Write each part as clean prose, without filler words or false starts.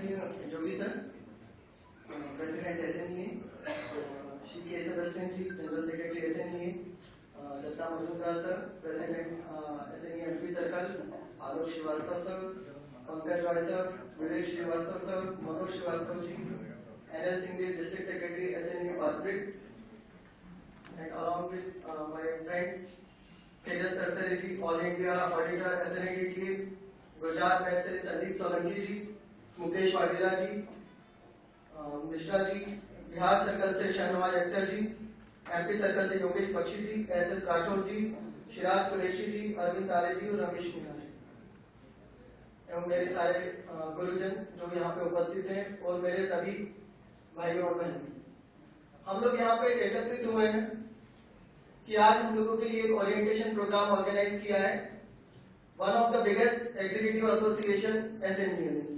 जोगी sir, president SNEA, Shri के Sebastian ji, general secretary SNEA, Dutta Majumdar sir, president SNEA MP circle, Alok Srivastava sir, Pankaj Roy sir, Vivek Srivastava sir, Manoj Srivastava ji, NL Singh ji, district secretary SNEA orbit, and along with my friends Tejas तरसरे ji, all India auditor SNEA, Gujarat batch से संदीप सोलंकी जी, मुकेश वाडेला जी, Mishra ji, Bihar circle से शहनवाज अख्तर जी, MP circle से योगेश बख्शी जी, SS Rathore जी, शिराज कुरैशी जी, अरविंद तारे जी और रमेश मीना जी, एवं मेरे सारे गुरुजन जो यहाँ पे उपस्थित हैं और मेरे सभी भाइयों और बहनों, हम लोग यहाँ पे एकत्रित हुए हैं कि आज हम लोगों के लिए एक ओरिएंटेशन प्रोग्राम ऑर्गेनाइज किया है, one of the biggest executive association SNEA में।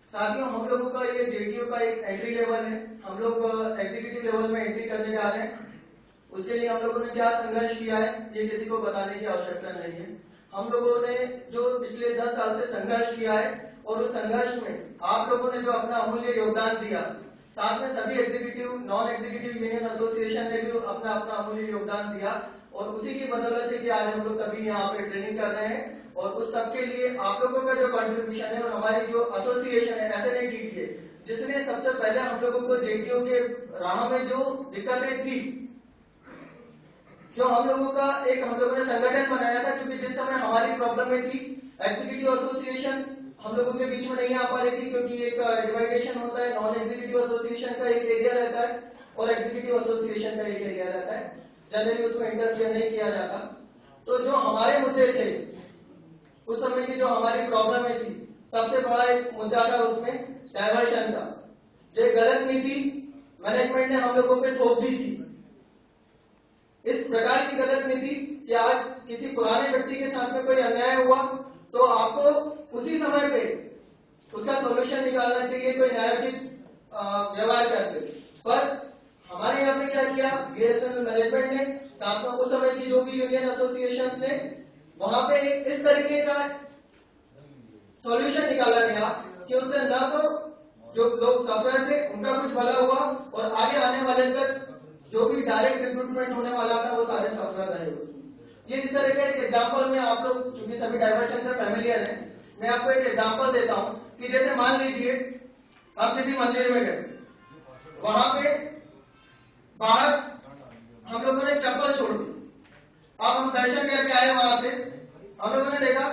साथियों, हम लोगों का ये JTO का एक एंट्री लेवल है, हम लोग एग्जीक्यूटिव लेवल में एंट्री करने जा रहे हैं। उसके लिए हम लोगों ने क्या संघर्ष किया है ये किसी को बताने की आवश्यकता नहीं है। हम लोगों ने जो पिछले 10 साल से संघर्ष किया है और उस संघर्ष में आप लोगों ने जो अपना अमूल्य योगदान दिया, साथ में सभी executive non executive union association ने भी अपना अपना अमूल्य योगदान दिया और उसी की बदौलत है कि आज हम लोग सभी यहाँ पे ट्रेनिंग कर रहे हैं। और उस सबके लिए आप लोगों का जो कंट्रीब्यूशन है और हमारी जो एसोसिएशन है SNEA, जिसने सबसे पहले हम लोगों को JTO के राह में जो दिक्कतें थी, जो हम लोगों ने संगठन बनाया था, क्योंकि जिस समय हमारी प्रॉब्लम में थी एग्जीक्यूटिव एसोसिएशन हम लोगों के बीच में नहीं आ पा रही थी, क्योंकि एक डिवाइडेशन होता है, नॉन एग्जीक्यूटिव एसोसिएशन का एक एरिया रहता है और एग्जीक्यूटिव एसोसिएशन का एक एरिया रहता है, जनरली उसमें इंटरफेयर नहीं किया जाता। तो जो हमारे मुद्दे थे उस समय की, जो हमारी प्रॉब्लम थी, सबसे बड़ा एक मुद्दा था उसमें डायवर्शन का, जो गलत नीति मैनेजमेंट ने हम लोगों पे थोप दी थी। इस प्रकार की गलत नीति कि आज किसी पुराने व्यक्ति के साथ में कोई अन्याय हुआ तो आपको उसी समय पे उसका सॉल्यूशन निकालना चाहिए कोई न्यायोचित व्यवहार करके। पर हमारे यहाँ पे क्या किया BSNL मैनेजमेंट ने, साथ में उस समय की जो भी यूनियन एसोसिएशंस ने, वहां पे इस तरीके का सॉल्यूशन निकाला गया कि उससे न तो जो लोग सफर थे उनका कुछ भला हुआ और आगे आने वाले तक जो भी डायरेक्ट रिक्रूटमेंट होने वाला था वो सारे सफर रहे उसमें। ये इस तरह का एक एग्जाम्पल में आप लोग चूंकि सभी डाइवर्शन से फैमिलियर हैं, मैं आपको एक एग्जाम्पल देता हूं कि जैसे मान लीजिए हम किसी मंदिर में गए, वहां पे बाहर हम लोगों ने चप्पल छोड़ दी। अब हम दर्शन करके आए, वहां से हम लोगों ने देखा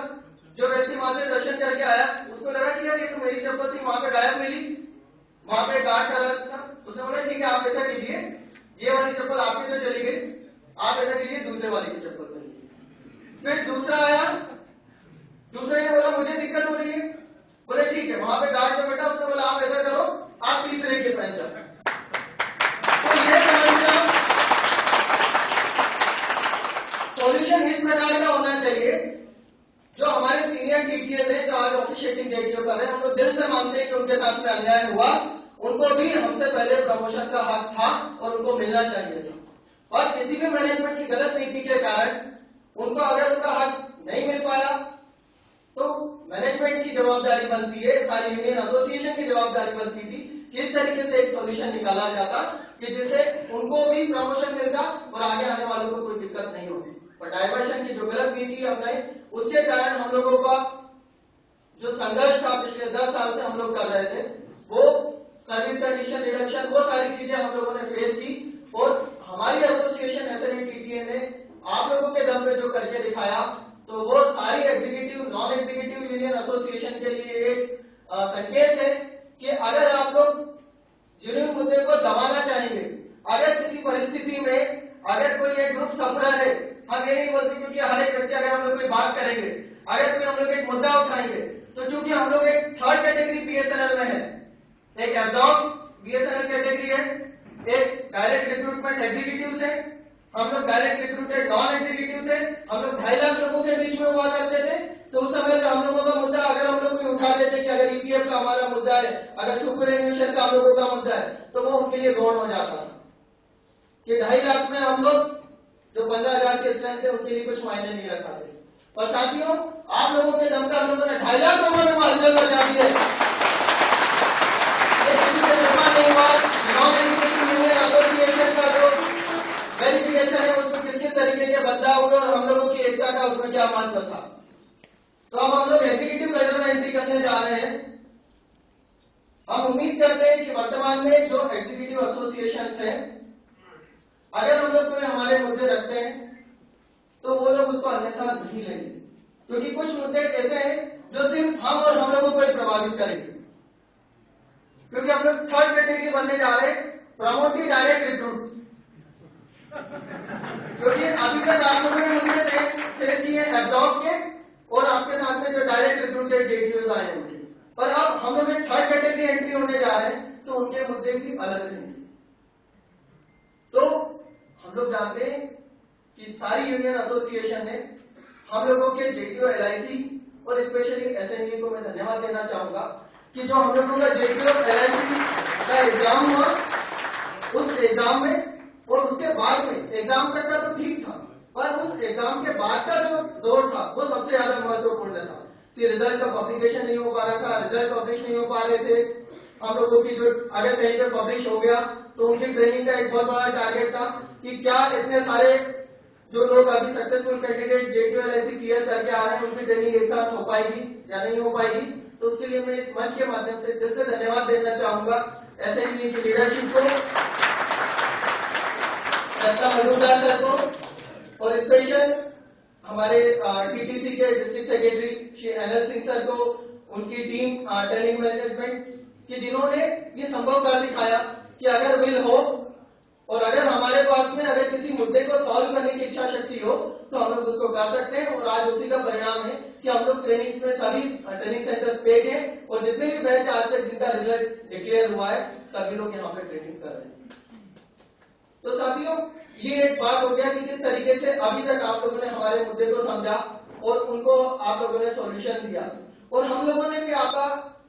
जो व्यक्ति वहां से दर्शन करके आया उसको लगा कि यार ये तो मेरी चप्पल थी, वहां पे गायब मिली, वहां पे गार्ड खड़ा था। उसने बोला ठीक है आप ऐसा कीजिए, ये वाली चप्पल आपकी तो चली गई, आप ऐसा कीजिए दूसरे वाली की चप्पल पहनिए। फिर दूसरा आया, दूसरे ने बोला मुझे दिक्कत हो रही है, बोले ठीक है, वहां पे गार्ड जो बैठा उसने बोला आप ऐसा करो आप तीसरे के पहन जाओ। तो ये समस्या सॉल्यूशन इस प्रकार का होना चाहिए। जो हमारे सीनियर TTS हैं जो आज ऑफिशिएटिंग JTO कर रहे हैं, हम लोग दिल से मानते हैं कि उनके साथ में अन्याय हुआ, उनको भी हमसे पहले प्रमोशन का हक था और उनको मिलना चाहिए था। और किसी भी मैनेजमेंट की गलत नीति के कारण उनको अगर उनका हक नहीं मिल पाया तो मैनेजमेंट की जवाबदारी बनती है, सारी यूनियन एसोसिएशन की जवाबदारी बनती थी किस तरीके से एक सॉल्यूशन निकाला जाता कि जिससे उनको भी प्रमोशन मिलता और आगे आने वालों को कोई दिक्कत नहीं होती। पर डाइवर्शन की जो गलत नीति अपनाई उसके कारण हम लोगों का जो संघर्ष था पिछले 10 साल से हम लोग कर रहे थे, वो सर्विस कंडीशन रिडक्शन, वो सारी चीजें हम लोगों ने फेस की। और हमारी एसोसिएशन SNEA ने आप लोगों के दम पे जो करके दिखाया, तो वो सारी executive non executive union association के लिए एक संकेत है कि अगर आप लोग जिन मुद्दे को दबाना चाहेंगे, अगर किसी परिस्थिति में अगर कोई एक ग्रुप सफर है, हम ये नहीं बोलते क्योंकि हर एक व्यक्ति अगर हम लोग कोई बात करेंगे, अगर कोई हम लोग एक मुद्दा उठाएंगे, तो चूंकि हम लोग एक थर्ड कैटेगरी BSNL में है, एक एब्जॉर्ब BSNL कैटेगरी है, एक डायरेक्ट रिक्रूटमेंट एग्जीक्यूटिव थे, हम लोग डायरेक्ट रिक्रूटेड नॉन एग्जीक्यूटिव थे, हम लोग 2.5 लाख लोगों के बीच में हुआ करते थे। तो उस समय पे हम लोगों का मुद्दा अगर हम लोग कोई उठा देते कि अगर EPF का हमारा मुद्दा है, अगर सुपर एनिमेशन का हम लोगों का मुद्दा है, तो वो उनके लिए गौण हो जाता था कि 2.5 लाख में हम लोग जो 15,000 के स्ट्रेंथ थे उनके लिए कुछ मायने नहीं रखा थे। और साथियों, आप लोगों के दम का हम लोगों ने 2.5 लाख लोगों में मार्जिन लगा दी है। नहीं हुआ। नॉन एग्जीक्यूटिव यूनियन एसोसिएशन का जो वेरिफिकेशन है उसमें किस किस तरीके के बदलाव हुए और हम लोगों की एकता का उसमें क्या महत्व था। तो अब हम लोग एग्जीक्यूटिव लेवल में एंट्री करने जा रहे हैं। हम उम्मीद करते हैं कि वर्तमान में जो एग्जीक्यूटिव एसोसिएशन हैं, अगर हम लोग कोई हमारे मुद्दे रखते हैं तो वो लोग उसको अन्यथा नहीं लेंगे, क्योंकि कुछ मुद्दे ऐसे हैं जो सिर्फ हम और हम लोगों को ही प्रभावित करेंगे। क्योंकि हम लोग थर्ड कैटेगरी बनने जा रहे हैं, प्रमोटिव डायरेक्ट रिक्रूट्स। क्योंकि अभी तक आप लोगों ने मुद्दे फेस किए एब्जॉर्ब के और आपके साथ में जो डायरेक्ट रिक्रूटेड जेडीओ आए उनके, पर अब हम लोग एक थर्ड कैटेगरी एंट्री होने जा रहे हैं तो उनके मुद्दे भी अलग रहेंगे। तो हम लोग जानते हैं कि सारी यूनियन एसोसिएशन ने हम लोगों के जेडीओ एलआईसी और स्पेशली एसएनई को मैं धन्यवाद देना चाहूंगा कि जो हम लोगों का जेडीओ एलआईसी का एग्जाम हुआ, उस एग्जाम में और उसके बाद में एग्जाम तक का तो ठीक था, पर उस एग्जाम के बाद का जो दौर था वो सबसे ज्यादा महत्वपूर्ण था कि रिजल्ट का पब्लिकेशन नहीं हो पा रहा था, रिजल्ट पब्लिश नहीं हो पा रहे थे हम लोगों की। जो अगर कहीं पे पब्लिश हो गया तो उनकी ट्रेनिंग का एक बहुत बड़ा टारगेट था कि क्या इतने सारे जो लोग अभी successful candidate JDO LIC clear करके आ रहे हैं उनकी ट्रेनिंग एक साथ हो पाएगी या नहीं हो पाएगी। तो उसके लिए मैं इस मंच के माध्यम से दिल से धन्यवाद देना चाहूंगा एसएनई की लीडरशिप को, दत्ता मजूमदार सर को और स्पेशल हमारे टीटीसी के district secretary Shri NL Singh sir को, उनकी टीम ट्रेनिंग मैनेजमेंट की, जिन्होंने ये संभव कर दिखाया कि अगर विल हो और अगर हमारे पास में अगर किसी मुद्दे को सॉल्व करने की इच्छा शक्ति हो तो हम लोग उसको कर सकते हैं। और आज उसी का परिणाम है कि हम लोग ट्रेनिंग में सभी ट्रेनिंग सेंटर्स पे गए और जितने भी बैच आज तक जिनका रिजल्ट डिक्लेयर हुआ है सभी लोग यहाँ पे ट्रेनिंग कर रहे हैं। तो साथियों, ये एक बात हो गया कि किस तरीके से अभी तक आप लोगों ने हमारे मुद्दे को समझा और उनको आप लोगों ने सॉल्यूशन दिया। और हम लोगों ने भी आपका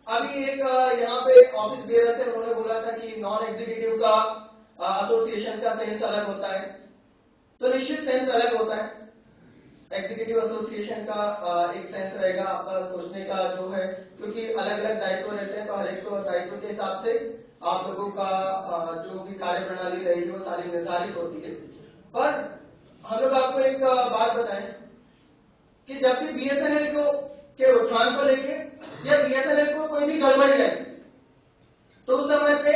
अभी एक यहाँ पे ऑफिस बेयर थे, उन्होंने बोला था कि नॉन एग्जीक्यूटिव का एसोसिएशन का सेंस अलग होता है, तो निश्चित सेंस अलग होता है। एग्जीक्यूटिव एसोसिएशन का एक सेंस रहेगा आपका सोचने का जो है, क्योंकि अलग अलग दायित्व रहते हैं तो हर एक को दायित्व के हिसाब से आप लोगों का जो भी कार्य प्रणाली रहेगी वो सारी निर्धारित होती है। पर हम लोग आपको एक बात बताएं कि जब भी बीएसएनएल को के उत्थान को लेके या बीएसएनएल को कोई भी गड़बड़ी आई तो उस समय पे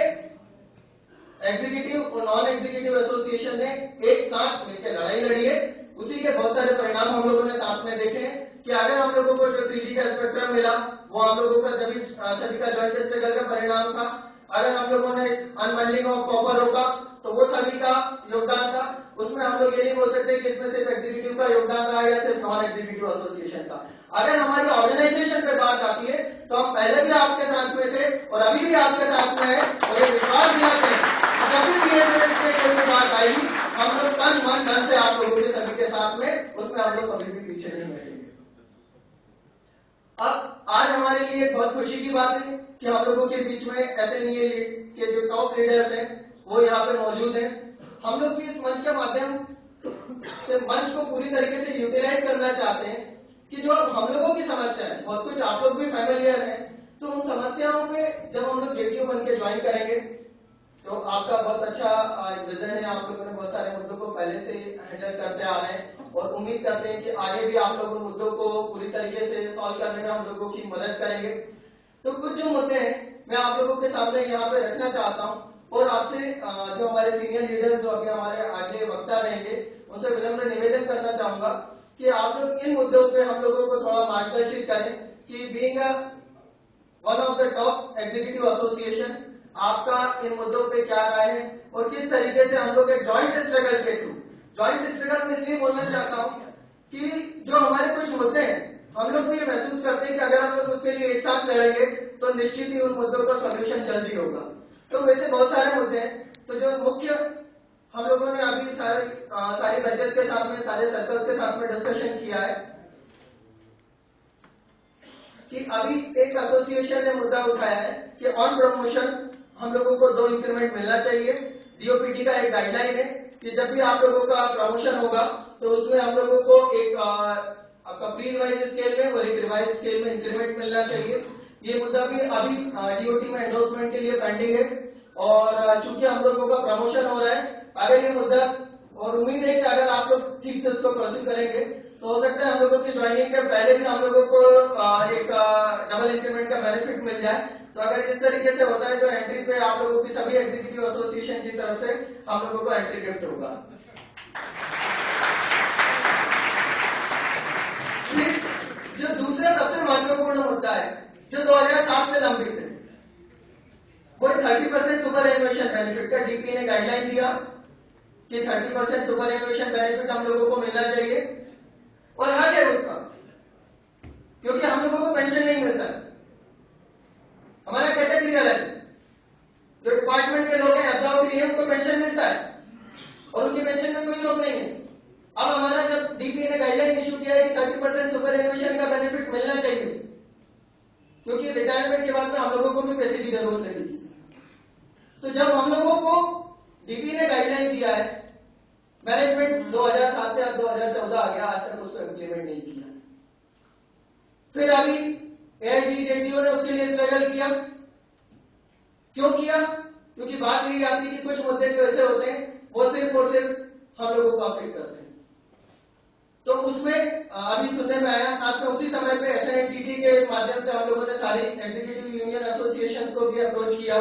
एग्जीक्यूटिव और नॉन एग्जीक्यूटिव एसोसिएशन ने एक साथ मिलकर लड़ाई लड़ी है। उसी के बहुत सारे परिणाम हम लोगों ने साथ में देखे कि अगर हम लोगों को जो 3G का स्पेक्ट्रम मिला वो हम लोगों का सभी का जॉइंट स्ट्रगल का परिणाम था। अगर हम लोगों ने अनबंडलिंग ऑफ कॉपर रोका तो वो सभी का योगदान था। उसमें हम लोग ये नहीं बोल सकते कि इसमें सिर्फ एग्जीक्यूटिव का योगदान रहा या सिर्फ नॉन एग्जीक्यूटिव एसोसिएशन का। अगर हमारी ऑर्गेनाइजेशन पे बात आती है तो हम पहले भी आपके साथ में थे और अभी भी आपके साथ में है और ये विश्वास दिलाते हैं जब भी बीएसएनएल से कोई बात आएगी हम लोग तन मन धन से आप लोगों के सभी के साथ में, उसमें हम लोग कभी भी पीछे नहीं बैठेंगे। अब आज हमारे लिए एक बहुत खुशी की बात है कि हम लोगों के बीच में एसएनई के जो टॉप लीडर्स हैं वो यहाँ पे मौजूद हैं। हम लोग भी इस मंच के माध्यम से मंच को पूरी तरीके से यूटिलाइज करना चाहते हैं कि जो हम लोगों की समस्या है, बहुत कुछ आप लोग भी फैमिलियर हैं, तो उन समस्याओं पे जब हम लोग जेडीओ बन के ज्वाइन करेंगे तो आपका बहुत अच्छा विजन है। आप लोगों ने बहुत सारे मुद्दों को पहले से हैंडल करते आ रहे हैं और उम्मीद करते हैं कि आगे भी आप लोग उन मुद्दों को पूरी तरीके से सॉल्व करने में हम लोगों की मदद करेंगे। तो कुछ जो मुद्दे हैं मैं आप लोगों के सामने यहाँ पे रखना चाहता हूँ और आपसे जो हमारे सीनियर लीडर जो अभी हमारे आगे वक्ता रहेंगे उनसे विनम्र निवेदन करना चाहूंगा कि आप लोग इन मुद्दों पे हम लोगों को थोड़ा मार्गदर्शित करें कि being one of the top executive association आपका इन मुद्दों पे क्या राय है और किस तरीके से हम लोग एक ज्वाइंट स्ट्रगल के थ्रू, ज्वाइंट स्ट्रगल में इसलिए बोलना चाहता हूँ कि जो हमारे कुछ मुद्दे हैं हम लोग भी ये महसूस करते हैं कि अगर हम लोग उसके लिए एक साथ लड़ेंगे तो निश्चित ही उन मुद्दों का सोल्यूशन जल्दी होगा। तो वैसे बहुत सारे मुद्दे हैं, तो जो मुख्य हम लोगों ने अभी सारी बैचेस के साथ में, सारे सर्कल्स के साथ में डिस्कशन किया है कि अभी एक एसोसिएशन ने मुद्दा उठाया है कि ऑन प्रमोशन हम लोगों को 2 इंक्रीमेंट मिलना चाहिए। डीओपीटी का एक गाइडलाइन है कि जब भी आप लोगों का प्रमोशन होगा तो उसमें हम लोगों को एक आपका प्री रिवाइज स्केल में और एक रिवाइज स्केल में इंक्रीमेंट मिलना चाहिए। ये मुद्दा भी अभी डीओटी में एंडोर्समेंट के लिए पेंडिंग है और चूंकि हम लोगों का प्रमोशन हो रहा है, अगर ये मुद्दा और उम्मीद है कि अगर आप लोग ठीक से उसको प्रोसीड करेंगे तो हो सकता है हम लोगों की ज्वाइनिंग के पहले भी हम लोगों को एक डबल इंक्रीमेंट का बेनिफिट मिल जाए। तो अगर इस तरीके से होता है तो एंट्री पे आप लोगों की सभी एग्जीक्यूटिव एसोसिएशन की तरफ से हम लोगों को एंट्री गिफ्ट होगा। जो दूसरा सबसे महत्वपूर्ण मुद्दा है जो 2007 से लंबित है, वो 30% सुपर एनुएशन बेनिफिट का डीपी ने गाइडलाइन दिया कि 30% सुपर एनुएशन बेनिफिट हम लोगों को मिलना चाहिए और हक है उसका, क्योंकि हम लोगों को पेंशन नहीं मिलता। हमारा कैटेगरी अलग है, जो डिपार्टमेंट के लोग हैं अब्दाव के लिए उनको पेंशन मिलता है और उनकी पेंशन में कोई लोग नहीं है। अब हमारा जब डीपी ने गाइडलाइन इशू किया है कि 30% सुपर एनुएशन का बेनिफिट मिलना चाहिए, क्योंकि रिटायरमेंट के बाद में हम लोगों को भी पैसे की जरूरत रहेगी। तो जब हम लोगों को डीपी ने गाइडलाइन दिया है, मैनेजमेंट 2007 से अब 2014 आ गया, आज तक उसको इम्प्लीमेंट नहीं किया। फिर अभी एआईजीजेडीओ ने उसके लिए स्ट्रगल किया। क्यों किया? क्योंकि बात यही आती है कि कुछ मुद्दे जो ऐसे होते हैं वो सिर्फ और सिर्फ हम लोगों को अफेक्ट करते हैं। तो उसमें अभी सुनने में आया, साथ में उसी समय पे एसएनएटीटी के माध्यम से हम लोगों ने सारी एग्जीक्यूटिव यूनियन एसोसिएशन को भी अप्रोच किया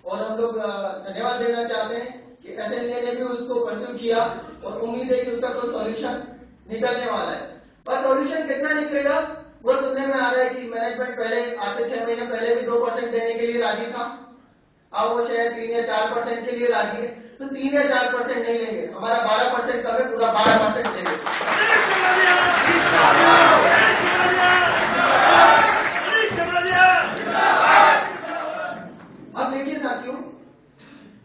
और हम लोग धन्यवाद देना चाहते हैं कि एसएनए ने भी उसको परस्यू किया और उम्मीद है कि उसका कोई सॉल्यूशन निकलने वाला है। और सॉल्यूशन कितना निकलेगा वो सुनने में आ रहा है कि मैनेजमेंट पहले आज से 6 महीने पहले भी 2% देने के लिए राजी था, अब वो शायद 3 या 4% के लिए राजी है। तो 3 या 4% नहीं लेंगे, हमारा 12% कम है, पूरा 12% लेंगे। अब देखिए साथियों,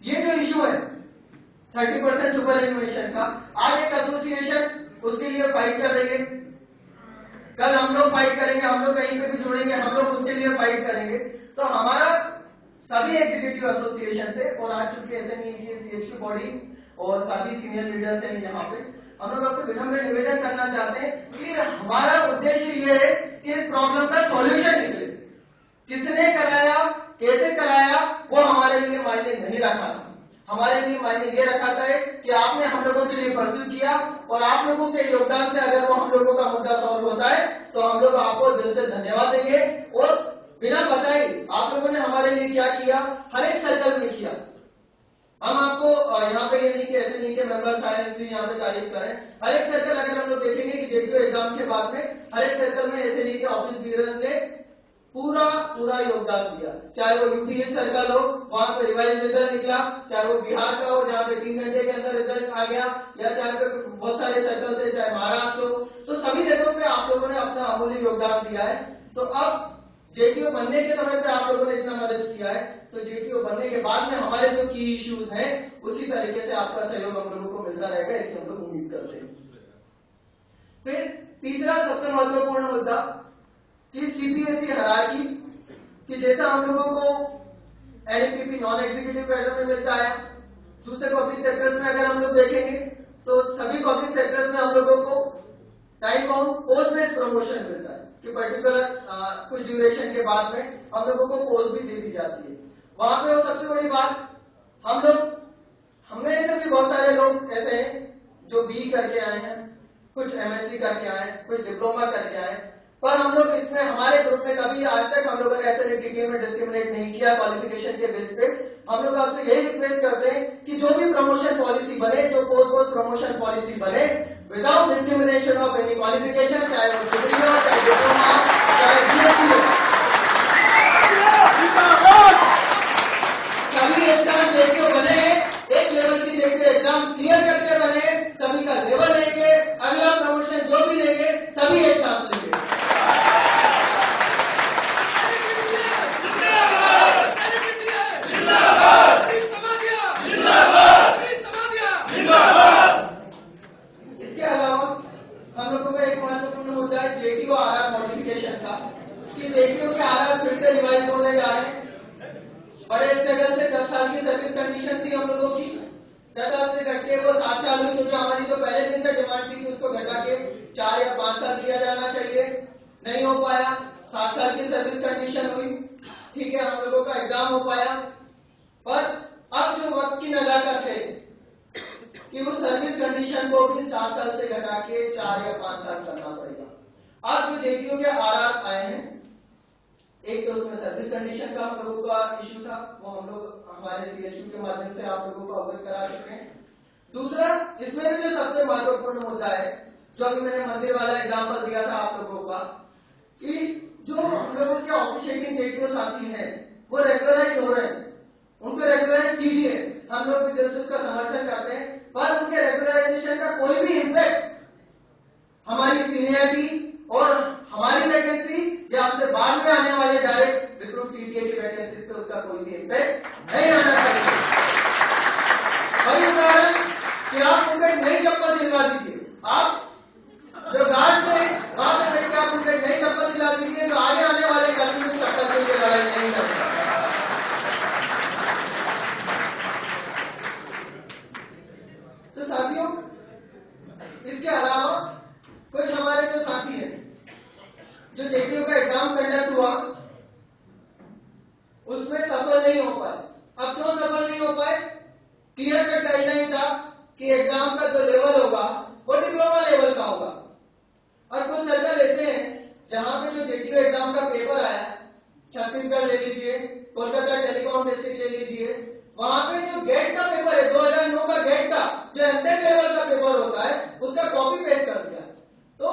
ये जो इशू है 30% सुपर एनुएशन का, आज एक एसोसिएशन उसके लिए फाइट कर रही है, कल हम लोग फाइट करेंगे, हम लोग कहीं पे भी जुड़ेंगे, हम लोग उसके लिए फाइट करेंगे। तो हमारा सभी एग्जीक्यूटिव एसोसिएशन पे और आज चूंकि एसएनई की सीएचक्यू बॉडी और सभी सीनियर लीडर्स हैं यहाँ पे, हम लोग आपसे विनम्र निवेदन करना चाहते हैं कि हमारा उद्देश्य ये है कि इस प्रॉब्लम का सॉल्यूशन निकले। किसने कराया, कैसे कराया, वो हमारे लिए मायने नहीं रखा था। हमारे लिए मायने ये रखा था कि आपने हम लोगों के लिए परस्यू किया और आप लोगों के योगदान से अगर वो हम लोगों का मुद्दा सॉल्व होता है तो हम लोग आपको दिल से धन्यवाद देंगे। और बिना बताए आप लोगों ने हमारे लिए क्या किया, हर एक सर्कल में किया। हम आपको यहाँ पे ये नहीं कि ऐसे नहीं कि मेंबर्स आए इसलिए यहाँ पे तारीफ करें, हर एक सर्कल अगर हम लोग देखेंगे कि जेडीओ एग्जाम के बाद में हर एक सर्कल में ऐसे नहीं कि ऑफिस बीयर्स ने पूरा योगदान दिया। चाहे वो यूपी सर्कल हो, वहां पे रिवाइज रिजल्ट निकला, चाहे वो बिहार का हो जहाँ पे 3 घंटे के अंदर रिजल्ट आ गया, या चाहे पे बहुत सारे सर्कल से, चाहे महाराष्ट्र हो, तो सभी जगहों पे आप लोगों ने अपना अमूल्य योगदान दिया है। तो अब जेटीओ बनने के समय पे आप लोगों ने इतना मदद किया है, तो जेटीओ बनने के बाद में हमारे जो की इश्यूज हैं उसी तरीके से आपका सहयोग हम लोगों को मिलता रहेगा, इसकी हम लोग उम्मीद करते हैं। फिर तीसरा सबसे महत्वपूर्ण मुद्दा कि सीपीएससी हायरार्की, कि जैसा हम लोगों को एनईपीपी नॉन एग्जीक्यूटिव कैडर में मिलता है, दूसरे पब्लिक सेक्टर्स में अगर हम लोग देखेंगे तो सभी पब्लिक सेक्टर्स में हम लोगों को time bound post based promotion मिलता है कि पर्टिकुलर कुछ ड्यूरेशन के बाद में हम लोगों को पोस्ट भी दे दी जाती है। वहां पे वो सबसे बड़ी बात, हमने ऐसे भी बहुत सारे लोग ऐसे हैं जो बी करके आए हैं, कुछ एमएससी करके आए, कुछ डिप्लोमा करके आए, पर हम लोग इसमें हमारे ग्रुप में कभी आज तक हम लोगों ने ऐसे में डिस्क्रिमिनेट नहीं किया क्वालिफिकेशन के बेस पे। हम लोग आपसे यही रिक्वेस्ट करते हैं कि जो भी प्रमोशन पॉलिसी बने, जो पोस्ट प्रमोशन पॉलिसी बने, without discrimination of any qualification, चाहे वो डिग्री हो, चाहे डिप्लोमा, चाहे बीएससी हो, सभी एग्जाम लेके बने, एक लेवल की लेके एग्जाम क्लियर करके बने, सभी का लेवल लेके अगला प्रमोशन जो भी लेंगे सभी एग्जाम लेंगे। इसके अलावा हम लोगों का एक महत्वपूर्ण मुद्दा है जेटीओ आरआर मॉडिफिकेशन का, कि जेटीओ के आरआर फिर से रिवाइज होने जा रहे हैं। बड़े स्ट्रगल से 10 साल की सर्विस कंडीशन थी हम लोगों की, 10 साल से घट के वो 7 साल हुई, क्योंकि हमारी तो पहले दिन का डिमांड थी कि उसको घटा के 4 या 5 साल किया जाना चाहिए, नहीं हो पाया। 7 साल की सर्विस कंडीशन हुई, ठीक है, हम लोगों का एग्जाम हो पाया, पर अब जो वक्त की नजाकत है कि वो सर्विस कंडीशन को भी 7 साल से घटा के 4 या 5 साल करना पड़ेगा। आज जो जेटीओ के आरआर आए हैं, एक तो उसमें सर्विस कंडीशन का हम लोगों का इश्यू था, वो हम लोग हमारे सीएचयू के माध्यम से आप लोगों को अवगत करा चुके हैं। दूसरा, इसमें भी जो सबसे महत्वपूर्ण मुद्दा है, जो अभी मैंने मंदिर वाला एग्जांपल दिया था आप लोगों का, कि जो हम लोगों के ऑफिशिएटिंग जेटीओ साथी हैं वो रेगुलराइज हो रहे हैं, उनको रेगुलराइज कीजिए। हम लोग भी दिल से उसका समर्थन करते हैं, पर उनके रेगुलराइजेशन का कोई भी इम्पैक्ट हमारी सीनियरिटी और हमारी वैकेंसी या हमसे बाद में आने वाले डायरेक्ट रिक्रूट टीटीए की वैकेंसी पे उसका कोई भी इम्पैक्ट नहीं आना चाहिए। वही कारण कि आप उनको एक नई चप्पल दिलवा दीजिए, आप जो गार्ड थे वहां पे बैठ के आप उनको एक नई चप्पल दिला दीजिए, जो आगे आने वाले कर्मी में चप्पल के लिए लड़ाई नहीं करता। तो साथियों, इसके अलावा कुछ हमारे जो साथी हैं जो जेटीओ का एग्जाम कंडक्ट हुआ उसमें सफल नहीं हो पाए। अब क्यों सफल नहीं हो पाए? क्लियर कट गाइडलाइन था कि एग्जाम का जो लेवल होगा वो डिप्लोमा लेवल का होगा। और कुछ सर्कल ऐसे हैं जहां पे जो जेटीओ एग्जाम का पेपर आया, छत्तीसगढ़ ले लीजिए, कोलकाता टेलीकॉम डिस्ट्रिक्ट ले लीजिए, वहां पे जो गेट का पेपर है 2009 का गेट का जो एमटेक लेवल का पेपर होता है उसका कॉपी पेस्ट कर दिया। तो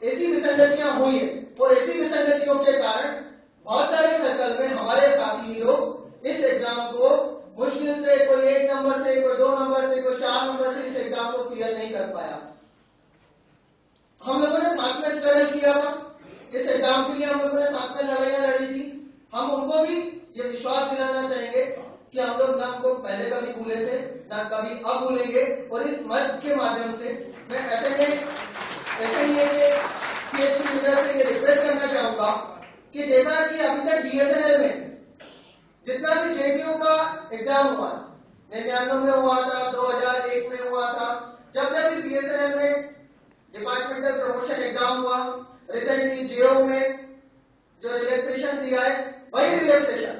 ऐसी विसंगतियां हुई है और ऐसी विसंगतियों के कारण बहुत सारे सर्कल में हमारे साथी लोग इस एग्जाम को मुश्किल से कोई 1 नंबर से, कोई 2 नंबर से, कोई 4 नंबर से इस एग्जाम को क्लियर नहीं कर पाया। हम लोगों ने साथ में स्ट्रगल किया था, इस एग्जाम के लिए हम लोगों ने साथ में लड़ाइयां लड़ी थी। हम उनको भी ये विश्वास दिलाना चाहेंगे कि हम लोग ना हमको पहले कभी भूले थे ना कभी अब भूलेंगे। और इस मंच के माध्यम से मैं ऐसे से ये रिक्वेस्ट करना चाहूंगा कि जैसा कि अभी तक बीएसएनएल में जितना भी जेटीओ का एग्जाम हुआ, 99 में हुआ था, 2001 में हुआ था, जब जब भी बीएसएनएल में डिपार्टमेंटल प्रमोशन एग्जाम हुआ, रिसेंटली जेओ में जो रिलैक्सेशन दिया है वही रिलैक्सेशन,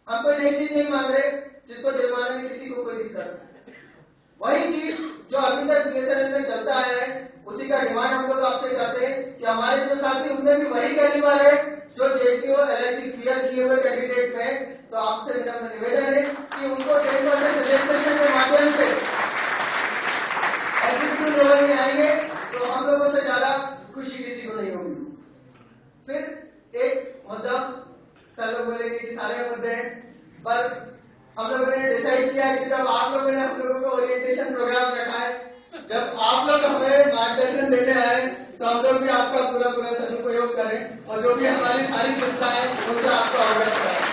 हम कोई नई चीज नहीं मांग रहे जिसको जुर्माने में किसी को कोई दिक्कत है। वही चीज जो अभी तक बीएसएनएल में चलता है उसी का डिमांड हम लोग आपसे करते हैं कि हमारे जो साथी उनमें भी वही कैलिबर है जो जेटीओ एलआईसी क्लियर किए हुए कैंडिडेट हैं। तो आपसे मेरा निवेदन है कि उनको 10% रिलैक्सेशन के माध्यम से एग्जीक्यूटिव लेवल में आएंगे तो हम लोगों से ज्यादा खुशी किसी को नहीं होगी। फिर एक मुद्दा, सर लोग बोलेंगे कि सारे मुद्दे हैं, पर हम लोगों ने डिसाइड किया कि जब आप लोगों ने हम लोगों को ओरिएंटेशन प्रोग्राम रखा है, जब आप लोग हमें मार्गदर्शन देने आए तो हम लोग भी आपका पूरा सदुपयोग करें और जो भी हमारी सारी चिंता है उनसे आपको अवगत कराएं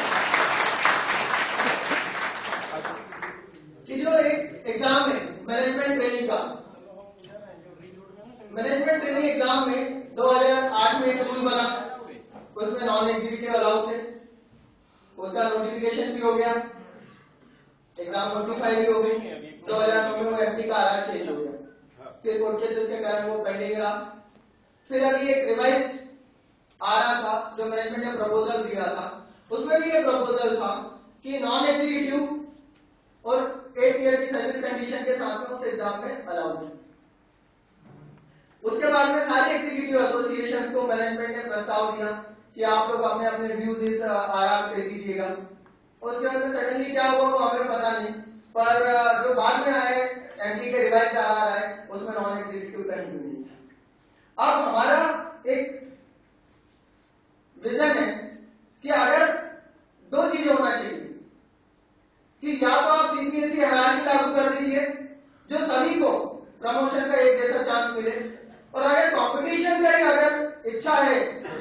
कि जो एक एग्जाम है मैनेजमेंट ट्रेनिंग का, मैनेजमेंट ट्रेनिंग एग्जाम में 2008 में एक रूल बना, उसमें नॉन एग्जीक्यूटिव अलाउ थे, उसका नोटिफिकेशन भी हो गया, एग्जाम नोटिफाई भी हो गई। 2009 में एमटी का आरआर चेंज हो गया, फिर कोर्ट केसेस के कारण वो पेंडिंग रहा। फिर अभी एक रिवाइज आ रहा था जो मैनेजमेंट ने प्रपोजल दिया था, उसमें भी ये प्रपोजल था कि नॉन एग्जीक्यूटिव और 8 ईयर की सर्विस कंडीशन के साथ में उस एग्जाम में अलाउड है। उसके बाद में सारे एग्जीक्यूटिव एसोसिएशन को मैनेजमेंट ने प्रस्ताव दिया कि आप लोग अपने अपने व्यूज इस आरआर पे दीजिएगा। उसके बाद में सडनली क्या हुआ वो हमें पता नहीं, पर जो बाद में आए एमपी के रिवाइज आरआर आए उसमें नॉन एग्जीक्यूटिव का ही नहीं था। अब हमारा एक विजन है कि अगर 2 चीजें होना चाहिए कि या तो आप सीपीएसई हायरार्की लागू कर दीजिए जो सभी को प्रमोशन का एक जैसा चांस मिले, और अगर कंपटीशन का ही अगर इच्छा है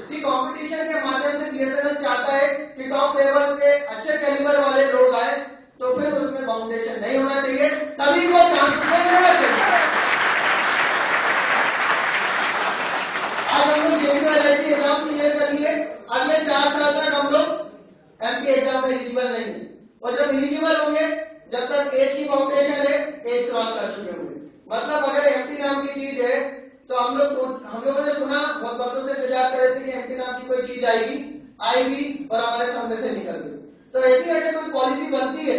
कि कंपटीशन के माध्यम से बीएसएनएल चाहता है कि टॉप लेवल के अच्छे कैलिबर वाले लोग आए तो फिर उसमें बाउंडेशन नहीं होना चाहिए, सभी को चांस मिलना चाहिए। आज हम लोग जेटीओ एलआईसी एग्जाम क्लियर कर लिए, अगले 4 साल तक हम लोग एमपी एग्जाम में एलिजिबल नहीं, और जब एलिजिबल होंगे जब तक एज की बाउंडेशन है एज क्रॉस कर चुके होंगे। मतलब अगर एमपी नाम की चीज है तो हम लोगों ने सुना बहुत वर्षों से इंतजार कर रहे थे कि एमपी नाम की कोई चीज आएगी और हमारे सामने से निकल गई। तो ऐसी अगर कोई पॉलिसी बनती है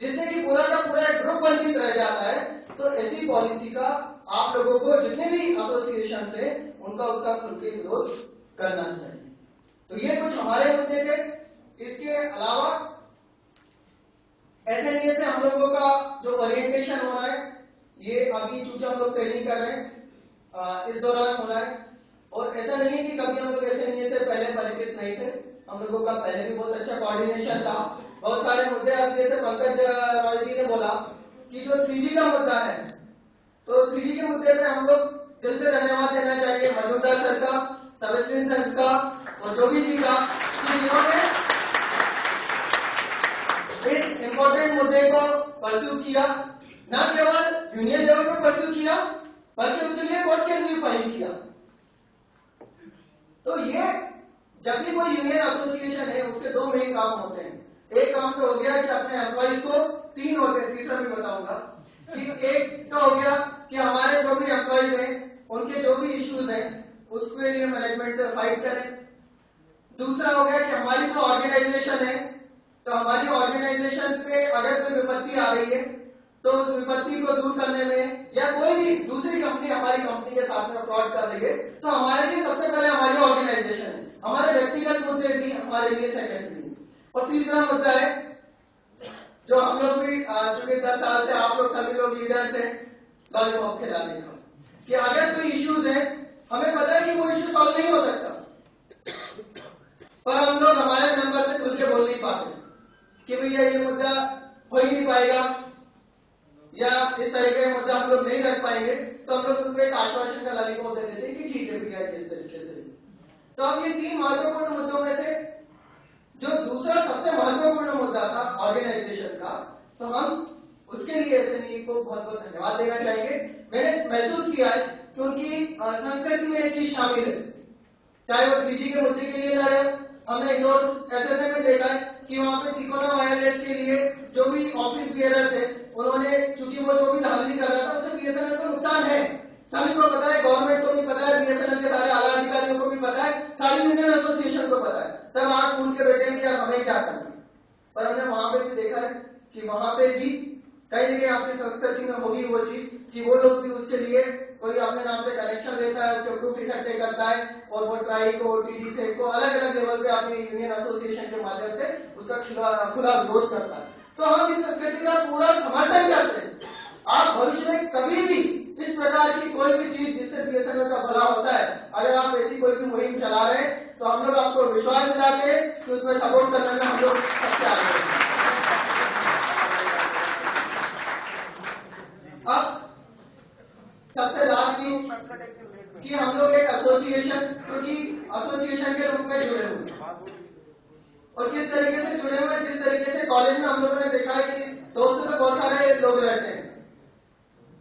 जिससे कि पूरा का पूरा ग्रुप वंचित रह जाता है, तो ऐसी पॉलिसी का आप लोगों को जितने भी एसोसिएशन है उनका उसका खुलकर विरोध करना चाहिए। तो ये कुछ हमारे मुद्दे थे। इसके अलावा एसएनए से हम लोगों का जो ओरिएंटेशन हो रहा है, ये अभी चूंकि हम लोग ट्रेनिंग कर रहे हैं इस दौरान हो रहा है, और ऐसा नहीं है कि कभी हम लोग एसएनए से पहले परिचित नहीं थे। हम लोगों का पहले भी बहुत अच्छा कोऑर्डिनेशन था। बहुत सारे मुद्दे अब जैसे पंकज रॉय जी ने बोला कि जो 3G का मुद्दा है, तो 3G के मुद्दे पे हम लोग दिल से धन्यवाद देना चाहिए मजूमदार सर का, सबस्टिन सर का और जोगी जी का, कि जिन्होंने इस इम्पोर्टेंट मुद्दे को परस्यू किया। न केवल यूनियन लेवल पर परस्यू किया, बल्कि उसके लिए कोर्ट केस भी फाइल किया। तो ये जब भी कोई यूनियन एसोसिएशन है, उसके दो मेन काम होते हैं। एक काम तो हो गया कि अपने एम्प्लॉइज को, तीन होते हैं, तीसरा भी बताऊंगा, कि एक तो हो गया कि हमारे जो भी एम्प्लॉइज हैं उनके जो भी इश्यूज हैं उसके लिए मैनेजमेंट से फाइट करें। दूसरा हो गया कि हमारी जो ऑर्गेनाइजेशन है, तो हमारी ऑर्गेनाइजेशन पे अगर कोई विपत्ति आ रही है तो उस विपत्ति को दूर करने में, या कोई भी दूसरी कंपनी हमारी कंपनी के साथ में फ्रॉड कर रही है, तो हमारे लिए सबसे पहले हमारी ऑर्गेनाइजेशन है। हमारे व्यक्तिगत मुद्दे भी हमारे लिए सेकेंडरी। और तीसरा मुद्दा है जो हम लोग भी चूंकि 10 साल से आप लोग सभी लोग लीडर्स हैं लॉलीपॉप खिलाने का, कि अगर कोई इश्यूज है, हमें पता है कि वो इश्यू सॉल्व नहीं हो सकता, पर हम लोग हमारे मेंबर से खुल के बोल नहीं पाते कि भैया ये मुद्दा हो ही नहीं पाएगा या इस तरह के मुद्दा हम लोग नहीं रख पाएंगे, तो हम लोग उनको एक आश्वासन का लॉलीपॉप दे देते हैं कि ठीक है भैया इस तरीके से। तो अब ये तीन महत्वपूर्ण मुद्दों में से जो दूसरा सबसे महत्वपूर्ण मुद्दा था ऑर्गेनाइजेशन का, तो हम उसके लिए एसएनए को बहुत बहुत धन्यवाद देना चाहेंगे। मैंने महसूस किया है कि उनकी संस्कृति में एक चीज शामिल है, चाहे वो 3G के मुद्दे के लिए लड़े। हमने इंदौर एसएसए में देखा है कि वहां पे तिकोना वायरलेस के लिए जो भी ऑफिस बियरर थे, उन्होंने चूंकि वो जो भी धांधली कर रहा था उससे बीएसएनएल को नुकसान है, सभी को पता है, गवर्नमेंट को भी पता है, बीएसएनएल के सारे आला अधिकारियों को भी पता है, सारी यूनियन एसोसिएशन को पता है, सब आंख मूंद के बैठे हैं कि यार हमें क्या करना है। पर हमने वहां पे भी देखा है कि वहां पे भी कहीं ना कहीं आपकी संस्कृति में होगी वो चीज कि वो लोग भी उसके लिए कोई अपने नाम से कलेक्शन लेता है, उसके प्रूफ इकट्ठे करता है और वो ट्राई को, टीडी से को अलग अलग लेवल पे अपनी यूनियन एसोसिएशन के माध्यम से उसका खुला विरोध करता है। तो हम इस संस्कृति का पूरा समर्थन करते हैं। आप भविष्य में कभी भी इस प्रकार की कोई भी चीज जिससे बीएसएनएल का भला होता है, अगर आप ऐसी कोई भी मुहिम चला रहे हैं, तो हम लोग आपको विश्वास दिलाते कि उसमें सपोर्ट करने में हम लोग सबसे आगे हैं। अब सबसे लास्ट चीज कि हम लोग एक एसोसिएशन, क्योंकि एसोसिएशन के रूप में जुड़े हुए और किस तरीके से जुड़े हुए, जिस तरीके से कॉलेज में हम लोगों ने देखा है कि दोस्त में बहुत सारे लोग रहते हैं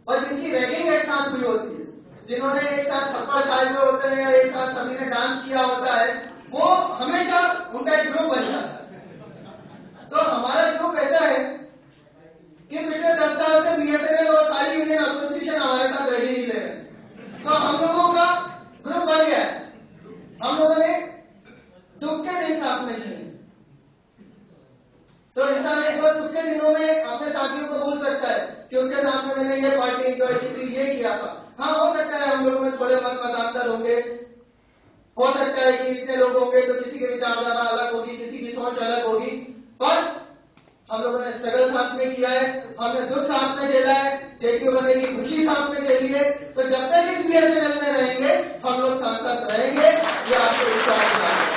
और जिनकी रैगिंग एक साथ हुई होती है, जिन्होंने एक साथ थप्पड़ खाए हुए होते हैं या एक साथ सभी ने डांस किया होता है, वो हमेशा उनका एक ग्रुप बन जाता है। तो हमारा ग्रुप ऐसा है कि पिछले 10 साल से बीएसएनएल और सारी यूनियन एसोसिएशन हमारे साथ रह ही ले रहे, तो हम लोगों का ग्रुप बन गया है। हम लोगों ने दुख के दिन साथ में चले, तो इंसान एक बार दुख के दिनों में अपने साथियों को भूल सकता है कि उसके साथ में मैंने ये पार्टी एंजॉय की थी, ये किया था। हाँ, हो सकता है हम लोगों में थोड़े मत मतांतर होंगे, हो सकता है कि इतने लोग होंगे तो किसी की विचारधारा अलग होगी, किसी की सोच अलग होगी, पर हम लोगों ने स्ट्रगल साथ में किया है, हमने दुख साथ में झेला है, जेपी बनेगी खुशी साथ में झेली है। तो जब तक इस बीएसएनएल में रहेंगे हम लोग साथ साथ रहेंगे, ये आपको विश्वास दिलाएंगे।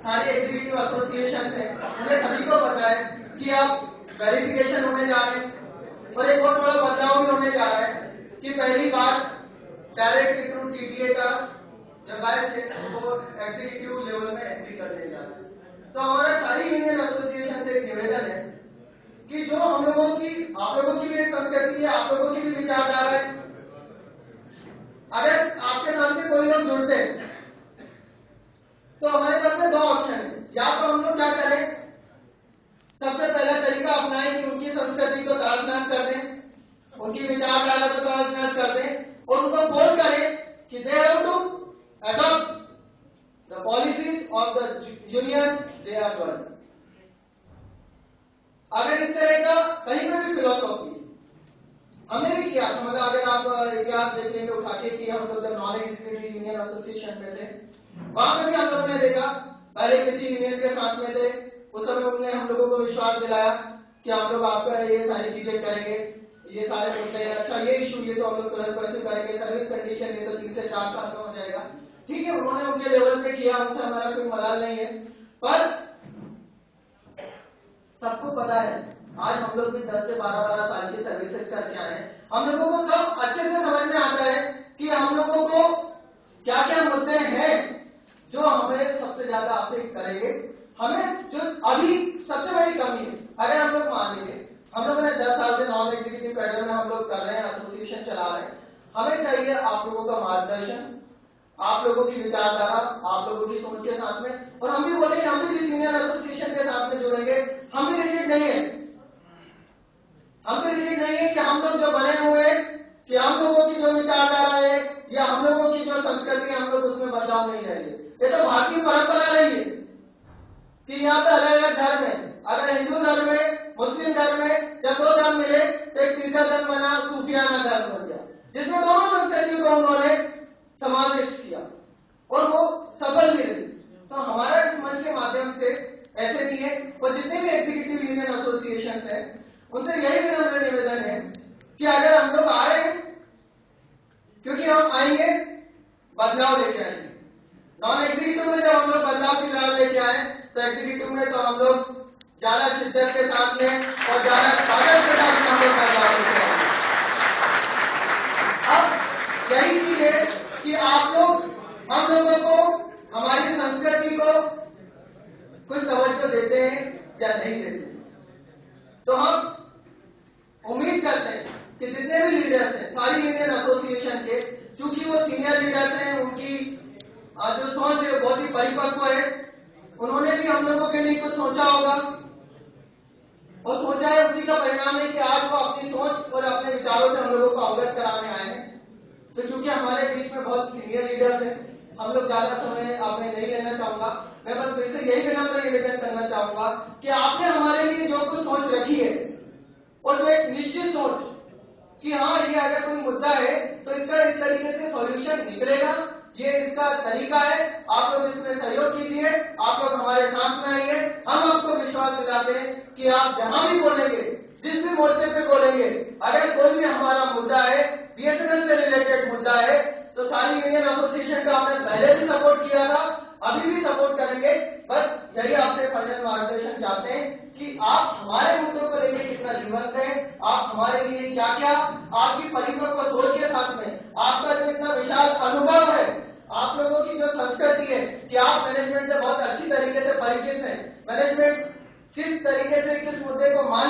सारे एग्जीक्यूटिव एसोसिएशन है, उन्हें सभी को पता है कि अब वेरिफिकेशन होने जा रहे हैं और एक बहुत बड़ा बदलाव भी होने जा रहा है कि पहली बार डायरेक्ट थ्रू टीडीए का जो बैच है वो एग्जीक्यूटिव लेवल में एंट्री करने जा रहा है। तो हमारा सारी यूनियन एसोसिएशन से एक निवेदन है कि जो हम लोगों की, आप लोगों की भी एक संस्कृति है, आप लोगों की भी विचारधारा है, अगर आपके सामने कोई लोग जुड़ते हैं तो हमारे पास में दो ऑप्शन है, या तो हम लोग क्या करें, सबसे पहला तरीका अपनाएं कि उनकी संस्कृति को ताज-नाज कर दें, उनकी विचारधारा को ताज-नाज कर दें और उनको फोर्स करें कि they have to adopt the policies of the union they are doing. अगर इस तरह का कहीं पर भी फिलोसॉफी हमने भी किया, तो मतलब अगर आप इतिहास देखेंगे उठा के कि हम लोग जब नॉन एग्जीक्यूटिव यूनियन एसोसिएशन में थे, वहां पर भी हम लोगों ने देखा, पहले किसी यूनियन के साथ में थे, उस समय उन्होंने हम लोगों को विश्वास दिलाया कि हम लोग आपका ये सारी चीजें करेंगे, ये सारे मुद्दे, अच्छा ये इशू ये तो हम लोग तुरंत परस्यू करेंगे, सर्विस कंडीशन ये तो 3 से 4 साल में हो जाएगा। ठीक है, उन्होंने उनके लेवल पे किया, उनसे हमारा कोई मलाल नहीं है, पर सबको पता है आज हम लोग भी 10 से 12 साल की सर्विसेज करके आए हैं, हम लोगों को सब अच्छे से समझ में आता है कि हम लोगों को क्या क्या मुद्दे हैं जो हमें सबसे ज्यादा अफेक्ट करेंगे। हमें जो अभी सबसे बड़ी कमी है, अगर हम लोग मान लेंगे हम लोगों ने 10 साल से नॉन एग्जीक्यूटिव कैडर में हम लोग कर रहे हैं, एसोसिएशन चला रहे हैं, हमें चाहिए आप लोगों का मार्गदर्शन, आप लोगों की विचारधारा, आप लोगों की सोच के साथ में, और हम भी बोलेंगे हम भी जिस यूनियन एसोसिएशन के साथ में जुड़ेंगे, हम भी रिजिड नहीं है, हम भी रिजिड नहीं है कि हम लोग जो बने हुए कि हम लोगों की जो विचारधारा है या हम लोगों की जो संस्कृति हम लोग उसमें बदलाव नहीं करेंगे। ये तो भारतीय परंपरा रही है कि यहाँ पे अलग अलग धर्म है, अगर हिंदू धर्म में, मुस्लिम धर्म में जब 2 धर्म मिले तो एक तीसरा धर्म बना, सूफियाना धर्म बन गया, जिसमें दोनों संस्कृतियों को उन्होंने समावेश किया और वो सफल भी रही। तो हमारा इस मंच के माध्यम से ऐसे नहीं है, और जितने भी एग्जीक्यूटिव यूनियन एसोसिएशन है उनसे यही विनम्र निवेदन है कि अगर हम लोग आ रहे हैं, क्योंकि हम आएंगे बदलाव लेके आएंगे, नॉन एग्जीक्यूटिव में जब हम लोग बदलाव की लहर लेके आए तो एग्जीक्यूटिव में तो हम लोग ज्यादा शिद्दत के साथ में और ज्यादा ताकत के साथ में हम लोग बदलाव लेके आएंगे। अब यही चीज है कि आप लोग हम लोगों को हमारी संस्कृति को कुछ तवज्जो देते हैं या नहीं देते। तो हम उम्मीद करते हैं कि जितने भी लीडर्स हैं सारी यूनियन एसोसिएशन के, चूंकि वो सीनियर लीडर्स हैं, उनकी जो सोच है बहुत ही परिपक्व है, उन्होंने भी हम लोगों के लिए कुछ सोचा होगा और सोचा है, उसी का परिणाम है कि आज वो अपनी सोच और अपने विचारों से हम लोगों को अवगत कराने आए हैं। तो चूंकि हमारे बीच में बहुत सीनियर लीडर्स हैं, हम लोग ज्यादा समय आपने नहीं लेना चाहूंगा, मैं बस फिर से यही विनम्र निवेदन करना चाहूंगा कि आपने हमारे लिए जो कुछ सोच रखी है और जो एक निश्चित सोच कि हाँ ये अगर कोई मुद्दा है तो इसका इस तरीके से सॉल्यूशन निकलेगा, ये इसका तरीका है, आप लोग इसमें सहयोग कीजिए, आप लोग हमारे साथ में आइए, हम आपको विश्वास दिलाते हैं कि आप जहां भी बोलेंगे, जिस भी मोर्चे पे बोलेंगे, अगर कोई भी हमारा मुद्दा है, बीएसएनएल से रिलेटेड मुद्दा है, तो सारी यूनियन एसोसिएशन का आपने पहले भी सपोर्ट किया था, अभी भी सपोर्ट करेंगे। बस यही आपसे फाइनल मार्गदर्शन चाहते हैं कि आप हमारे मुद्दों को लेकर कितना जीवंत हैं, आप हमारे लिए क्या क्या, आपकी परिपक्व सोच के साथ में आपका जो इतना विशाल अनुभव है, आप लोगों की जो संस्कृति है कि आप मैनेजमेंट से बहुत अच्छी तरीके से परिचित हैं, मैनेजमेंट किस तरीके से किस मुद्दे को मान